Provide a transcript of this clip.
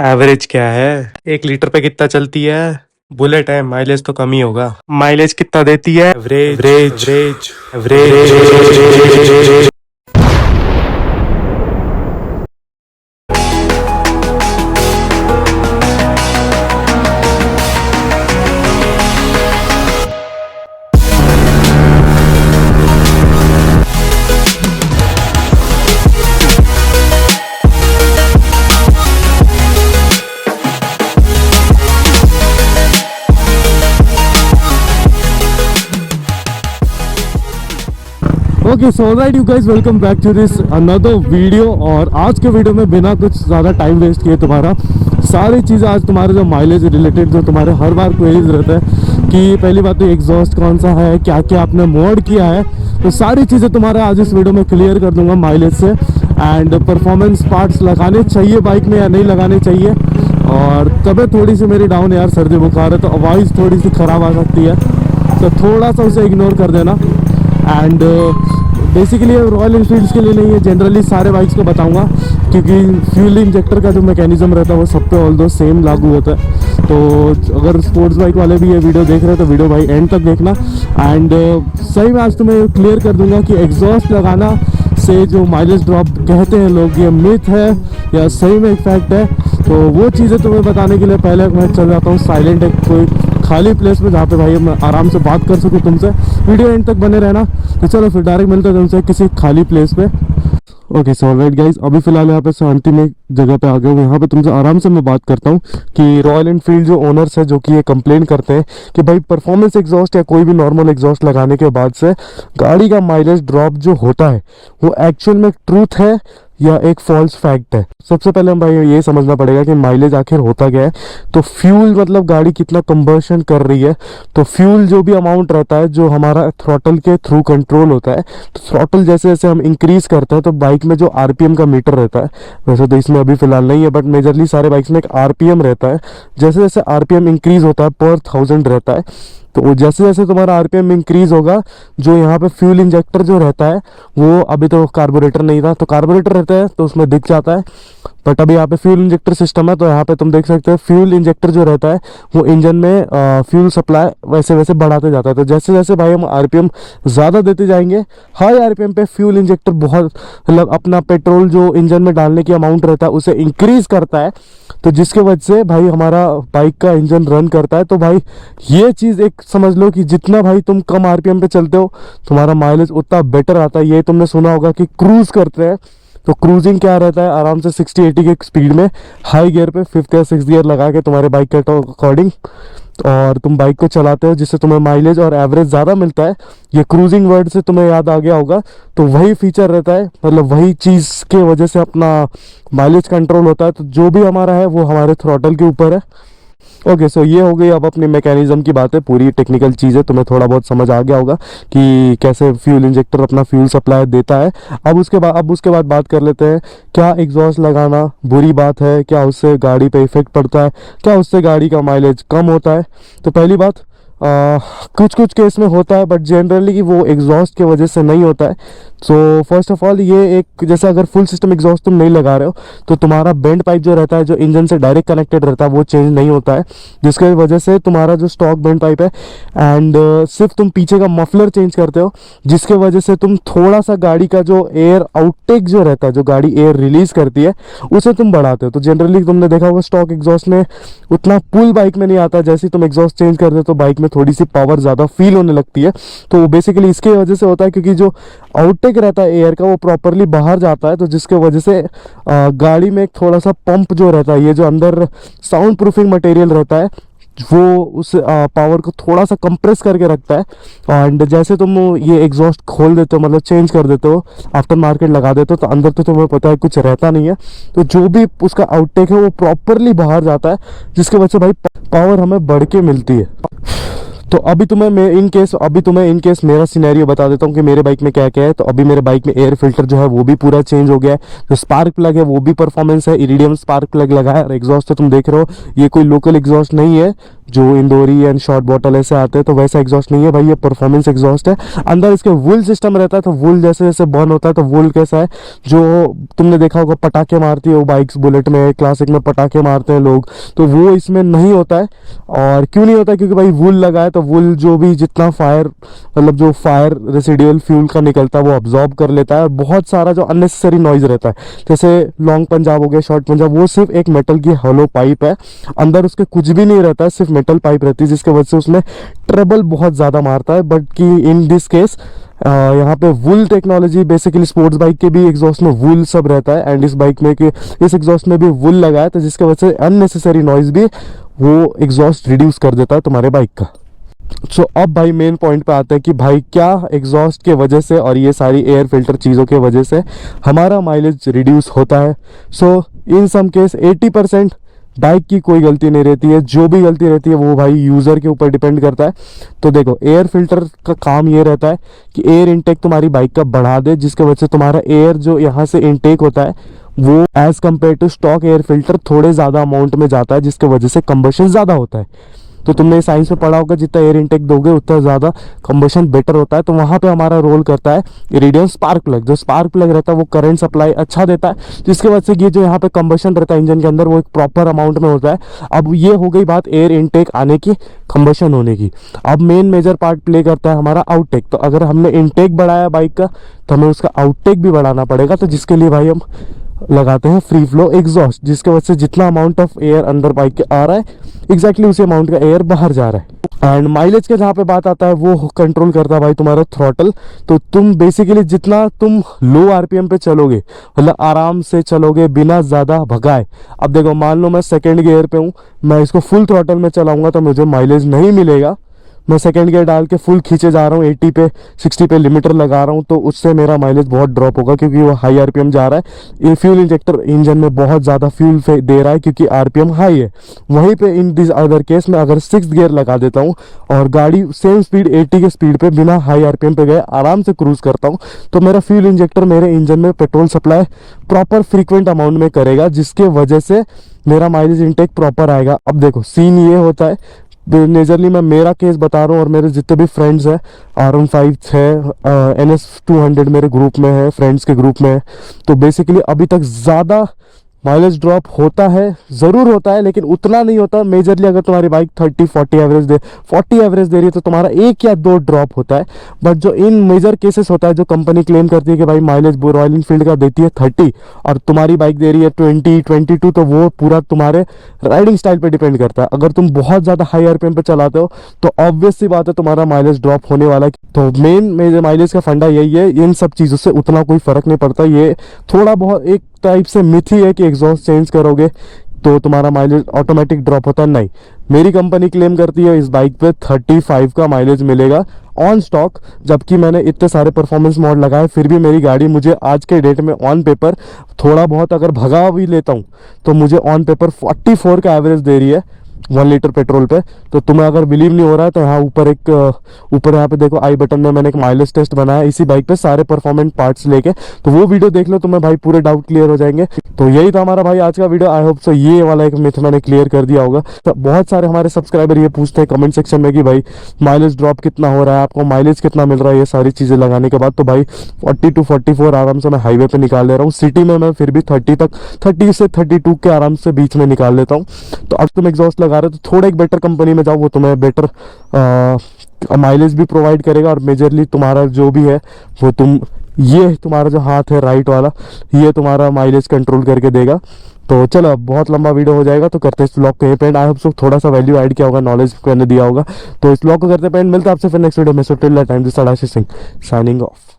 Average क्या है? 1 litre पे कितना चलती है? बुलेट है, माइलेज तो कम ही होगा। माइलेज कितना देती है? Average average average. Okay so alright you guys, welcome back to this another video. और आज के वीडियो में बिना कुछ ज़्यादा टाइम वेस्ट किए तुम्हारा सारी चीज़ें आज तुम्हारे जो माइलेज रिलेटेड जो तुम्हारे हर बार क्वेरीज रहता है कि पहली बात तो एग्जॉस्ट कौन सा है, क्या क्या आपने मोड किया है, तो सारी चीज़ें तुम्हारा आज इस वीडियो में क्लियर कर दूंगा माइलेज से। एंड परफॉर्मेंस पार्ट्स लगाने चाहिए बाइक में या नहीं लगाने चाहिए। और तबीयत थोड़ी सी मेरी डाउन है यार, सर्दी बुखार है तो आवाज़ थोड़ी सी ख़राब आ सकती है, तो थोड़ा सा उसे इग्नोर कर देना। एंड बेसिकली रॉयल इनफील्ड्स के लिए नहीं है, जनरली सारे बाइक्स को बताऊंगा क्योंकि फ्यूल इंजेक्टर का जो मैकेनिज्म रहता है वो सब पे ऑल दो सेम लागू होता है। तो अगर स्पोर्ट्स बाइक वाले भी ये वीडियो देख रहे हैं तो वीडियो भाई एंड तक देखना। एंड सही में आज तुम्हें क्लियर कर दूंगा कि एग्जॉस्ट लगाना से जो माइलेज ड्रॉप कहते हैं लोग, ये मिथ है या सही में एक फैक्ट है। तो वो चीज़ें तुम्हें बताने के लिए पहले मैं चल जाता हूँ साइलेंट एक कोई खाली प्लेस में जहाँ पे भाई मैं आराम से बात कर सकूँ तुमसे। वीडियो एंड तक बने रहना। तो चलो फिर डायरेक्ट मिलते हैं तुमसे किसी खाली प्लेस पे। ओके सो ऑलराइट गाइस, अभी फिलहाल यहाँ पे शांति में जगह पे आ गया हूँ। यहाँ पे तुमसे आराम से मैं बात करता हूँ कि रॉयल एनफील्ड जो ओनर्स है जो कि ये कंप्लेन करते हैं कि भाई परफॉर्मेंस एग्जॉस्ट या कोई भी नॉर्मल एग्जॉस्ट लगाने के बाद से गाड़ी का माइलेज ड्रॉप जो होता है वो एक्चुअल में ट्रूथ है या एक फॉल्स फैक्ट है। सबसे पहले हम भाई ये समझना पड़ेगा कि माइलेज आखिर होता क्या है। तो फ्यूल मतलब गाड़ी कितना कंबर्शन कर रही है। तो फ्यूल जो भी अमाउंट रहता है जो हमारा थ्रॉटल के थ्रू कंट्रोल होता है, तो थ्रॉटल जैसे जैसे हम इंक्रीज करते हैं तो बाइक में जो आरपीएम का मीटर रहता है, वैसे तो इसमें अभी फिलहाल नहीं है बट मेजरली सारे बाइक्स में एक आरपीएम रहता है। जैसे जैसे आरपीएम इंक्रीज होता है पर 1000 रहता है, तो जैसे जैसे तुम्हारा आरपीएम इंक्रीज होगा जो यहाँ पे फ्यूल इंजेक्टर जो रहता है वो अभी तो कार्बोरेटर नहीं था, तो कार्बोरेटर रहता है तो उसमें दिख जाता है। बट अभी यहाँ पे फ्यूल इंजेक्टर सिस्टम है तो यहाँ पे तुम देख सकते हो फ्यूल इंजेक्टर जो रहता है वो इंजन में फ्यूल सप्लाई वैसे वैसे बढ़ाते जाता है। तो जैसे जैसे भाई हम आरपीएम ज़्यादा देते जाएंगे, हाई आरपीएम पे फ्यूल इंजेक्टर बहुत मतलब अपना पेट्रोल जो इंजन में डालने की अमाउंट रहता है उसे इंक्रीज करता है, तो जिसके वजह से भाई हमारा बाइक का इंजन रन करता है। तो भाई ये चीज़ एक समझ लो कि जितना भाई तुम कम आरपीएम पे चलते हो तुम्हारा माइलेज उतना बेटर आता है। ये तुमने सुना होगा कि क्रूज करते हैं, तो क्रूजिंग क्या रहता है आराम से 60-80 के स्पीड में हाई गियर पे 5th या 6th गियर लगा के तुम्हारे बाइक के अकॉर्डिंग और तुम बाइक को चलाते हो जिससे तुम्हें माइलेज और एवरेज ज़्यादा मिलता है। ये क्रूजिंग वर्ड से तुम्हें याद आ गया होगा, तो वही फीचर रहता है, मतलब वही चीज़ के वजह से अपना माइलेज कंट्रोल होता है। तो जो भी हमारा है वो हमारे थ्रॉटल के ऊपर है। ओके सो ये हो गई अब अपनी मैकेनिज्म की बात है, पूरी टेक्निकल चीज़ें तुम्हें थोड़ा बहुत समझ आ गया होगा कि कैसे फ्यूल इंजेक्टर अपना फ्यूल सप्लाई देता है। अब उसके बाद बात कर लेते हैं क्या एग्जॉस्ट लगाना बुरी बात है, क्या उससे गाड़ी पे इफेक्ट पड़ता है, क्या उससे गाड़ी का माइलेज कम होता है। तो पहली बात कुछ कुछ केस में होता है बट जनरली वो एग्जॉस्ट के वजह से नहीं होता है। सो फर्स्ट ऑफ ऑल ये एक जैसे अगर फुल सिस्टम एग्जॉस्ट तुम नहीं लगा रहे हो तो तुम्हारा बेंड पाइप जो रहता है जो इंजन से डायरेक्ट कनेक्टेड रहता है वो चेंज नहीं होता है, जिसके वजह से तुम्हारा जो स्टॉक बेंड पाइप है एंड सिर्फ तुम पीछे का मफलर चेंज करते हो जिसके वजह से तुम थोड़ा सा गाड़ी का जो एयर आउटटेक जो रहता है जो गाड़ी एयर रिलीज करती है उसे तुम बढ़ाते हो। तो जनरली तुमने देखा होगा स्टॉक एग्जॉस्ट में उतना पुल बाइक में नहीं आता, जैसे तुम एग्जॉस्ट चेंज करते हो तो बाइक में थोड़ी सी पावर ज़्यादा फील होने लगती है। तो बेसिकली इसके वजह से होता है क्योंकि जो आउटटेक रहता है एयर का वो प्रॉपरली बाहर जाता है, तो जिसके वजह से गाड़ी में एक थोड़ा सा पंप जो रहता है, ये जो अंदर साउंड प्रूफिंग मटेरियल रहता है वो उस पावर को थोड़ा सा कंप्रेस करके रखता है। एंड जैसे तुम ये एग्जॉस्ट खोल देते हो मतलब चेंज कर देते हो आफ्टर मार्केट लगा देते हो तो अंदर तो तुम्हें पता है कुछ रहता नहीं है, तो जो भी उसका आउटटेक है वो प्रॉपरली बाहर जाता है जिसकी वजह से भाई पावर हमें बढ़ के मिलती है। तो अभी तुम्हें इन केस मेरा सिनेरियो बता देता हूँ कि मेरे बाइक में क्या क्या है। तो अभी मेरे बाइक में एयर फिल्टर जो है वो भी पूरा चेंज हो गया है, जो स्पार्क प्लग है वो भी परफॉर्मेंस है, इरिडियम स्पार्क प्लग लगा है। और एग्जॉस्ट तो तुम देख रहे हो ये कोई लोकल एग्जॉस्ट नहीं है, जो इंदौरी एंड शॉर्ट बॉटल ऐसे आते हैं, तो वैसा एग्जॉस्ट नहीं है भाई, ये परफॉर्मेंस एग्जॉस्ट है। अंदर इसके वुल सिस्टम रहता है, तो वुल जैसे जैसे बर्न होता है, तो वुल कैसा है, जो तुमने देखा होगा पटाखे मारती है वो बाइक्स, बुलेट में, क्लासिक में पटाखे मारते हैं लोग, तो वो इसमें नहीं होता है। और क्यों नहीं होता है, क्योंकि भाई वुल लगा है, तो वुल जो भी जितना फायर, मतलब जो फायर रेसिडुअल फ्यूल का निकलता है वो अब्जॉर्ब कर लेता है, और बहुत सारा जो अननेसेसरी नॉइज रहता है, जैसे लॉन्ग पंजाब हो गया, शॉर्ट पंजाब, वो सिर्फ एक मेटल की हॉलो पाइप है, अंदर उसके कुछ भी नहीं रहता है, सिर्फ मेटल पाइप रहती है, जिसके वजह से उसमें ट्रबल बहुत ज़्यादा मारता है। बट कि इन दिस केस यहाँ पे वुल टेक्नोलॉजी, बेसिकली स्पोर्ट्स बाइक के भी एग्जॉस्ट में वुल सब रहता है, एंड इस बाइक में कि इस एग्जॉस्ट में भी वुल लगा है, तो जिसके वजह से अननेसेसरी नॉइज भी वो एग्जॉस्ट रिड्यूस कर देता है तुम्हारे बाइक का। सो अब भाई मेन पॉइंट पे आते हैं कि भाई क्या एग्जॉस्ट के वजह से और ये सारी एयर फिल्टर चीज़ों के वजह से हमारा माइलेज रिड्यूस होता है। सो इन सम केस 80% बाइक की कोई गलती नहीं रहती है, जो भी गलती रहती है वो भाई यूज़र के ऊपर डिपेंड करता है। तो देखो, एयर फिल्टर का काम ये रहता है कि एयर इनटेक तुम्हारी बाइक का बढ़ा दे, जिसके वजह से तुम्हारा एयर जो यहाँ से इनटेक होता है वो as compare to stock air filter थोड़े ज़्यादा अमाउंट में जाता है, जिसके वजह से कंबशन ज़्यादा होता है। तो तुमने साइंस में पढ़ा होगा, जितना एयर इनटेक दोगे उतना ज़्यादा कंबशन बेटर होता है। तो वहाँ पे हमारा रोल करता है इरिडियम स्पार्क प्लग। जो स्पार्क प्लग रहता है वो करंट सप्लाई अच्छा देता है, जिसके वजह से ये जो यहाँ पे कंबशन रहता है इंजन के अंदर वो एक प्रॉपर अमाउंट में होता है। अब ये हो गई बात एयर इनटेक आने की, कंबशन होने की। अब मेन मेजर पार्ट प्ले करता है हमारा आउटटेक। तो अगर हमने इनटेक बढ़ाया बाइक का, तो हमें उसका आउटटेक भी बढ़ाना पड़ेगा। तो जिसके लिए भाई हम लगाते हैं फ्री फ्लो एग्जॉस्ट, जिसके वजह से जितना अमाउंट ऑफ एयर अंदर बाइक के आ रहा है, एग्जैक्टली उसी अमाउंट का एयर बाहर जा रहा है। एंड माइलेज के जहाँ पे बात आता है, वो कंट्रोल करता है भाई तुम्हारा थ्रॉटल। तो तुम बेसिकली जितना तुम लो आरपीएम पे चलोगे, मतलब आराम से चलोगे बिना ज़्यादा भगाए। अब देखो, मान लो मैं सेकेंड गियर पे हूँ, मैं इसको फुल थ्रॉटल में चलाऊंगा तो मुझे माइलेज नहीं मिलेगा। मैं सेकेंड गियर डाल के फुल खींचे जा रहा हूँ, 80 पे 60 पे लिमिटर लगा रहा हूँ, तो उससे मेरा माइलेज बहुत ड्रॉप होगा, क्योंकि वो हाई आरपीएम जा रहा है। ये फ्यूल इंजेक्टर इंजन में बहुत ज़्यादा फ्यूल दे रहा है, क्योंकि आरपीएम हाई है। वहीं पे इन दिस अदर केस में अगर 6th गियर लगा देता हूँ और गाड़ी सेम स्पीड 80 के स्पीड पे बिना हाई आरपीएम पे गए आराम से क्रूज करता हूँ, तो मेरा फ्यूल इंजेक्टर मेरे इंजन में petrol supply proper frequent amount में करेगा, जिसके वजह से मेरा माइलेज इनटेक प्रॉपर आएगा। अब देखो, सीन ये होता है, मेजरली मैं मेरा केस बता रहा हूँ, और मेरे जितने भी फ्रेंड्स हैं, R15 है, NS200 मेरे ग्रुप में है, फ्रेंड्स के ग्रुप में है। तो बेसिकली अभी तक ज़्यादा माइलेज ड्रॉप होता है, ज़रूर होता है, लेकिन उतना नहीं होता। मेजरली अगर तुम्हारी बाइक 30-40 एवरेज दे, 40 एवरेज दे रही है, तो तुम्हारा 1 या 2 ड्रॉप होता है। बट जो इन मेजर केसेस होता है, जो कंपनी क्लेम करती है कि भाई माइलेज रॉयल एनफील्ड का देती है 30 और तुम्हारी बाइक दे रही है 20-22, तो वो पूरा तुम्हारे राइडिंग स्टाइल पर डिपेंड करता है। अगर तुम बहुत ज़्यादा हाई आरपीएम पे चलाते हो, तो ऑब्वियस सी बात है तुम्हारा माइलेज ड्रॉप होने वाला है। तो मेन माइलेज का फंडा यही है, इन सब चीज़ों से उतना कोई फ़र्क नहीं पड़ता। ये थोड़ा बहुत एक टाइप से मिथ ही है कि एग्जॉस्ट चेंज करोगे तो तुम्हारा माइलेज ऑटोमेटिक ड्रॉप होता है। नहीं, मेरी कंपनी क्लेम करती है इस बाइक पे 35 का माइलेज मिलेगा ऑन स्टॉक, जबकि मैंने इतने सारे परफॉर्मेंस मॉड लगाए, फिर भी मेरी गाड़ी मुझे आज के डेट में ऑन पेपर थोड़ा बहुत अगर भगा भी लेता हूँ तो मुझे ऑन पेपर 44 का एवरेज दे रही है 1 लीटर पेट्रोल पे। तो तुम्हें अगर बिलीव नहीं हो रहा है, तो यहाँ ऊपर यहाँ पे देखो, आई बटन में मैंने एक माइलेज टेस्ट बनाया इसी बाइक पे, सारे परफॉर्मेंस पार्ट्स लेके, तो वो वीडियो देख लो, तुम्हें भाई पूरे डाउट क्लियर हो जाएंगे। तो यही था हमारा भाई आज का वीडियो। आई होप सो ये वाला एक मिथ मैंने क्लियर कर दिया होगा। तो बहुत सारे हमारे सब्सक्राइबर ये पूछते हैं कमेंट सेक्शन में कि भाई माइलेज ड्रॉप कितना हो रहा है, आपको माइलेज कितना मिल रहा है ये सारी चीज़ें लगाने के बाद। तो भाई 40 to 44 आराम से मैं हाईवे पे निकाल ले रहा हूँ। सिटी में मैं फिर भी 30 से 32 के आराम से बीच में निकाल लेता हूँ। तो अब तुम एग्जॉस्ट लगा रहे हो तो थोड़ा एक बेटर कंपनी में जाओ, वो तुम्हें बेटर माइलेज भी प्रोवाइड करेगा, और मेजरली तुम्हारा जो भी है वो ये तुम्हारा जो हाथ है राइट वाला, ये तुम्हारा माइलेज कंट्रोल करके देगा। तो चलो, बहुत लंबा वीडियो हो जाएगा, तो करते हैं इस ब्लॉग को यहीं पे एंड। आई होप सो थोड़ा सा वैल्यू ऐड किया होगा, नॉलेज मैंने दिया होगा। तो इस ब्लॉग को करते हैं एंड, मिलता है आपसे फिर नेक्स्ट वीडियो में। So till that time, this is Ashish Singh signing off.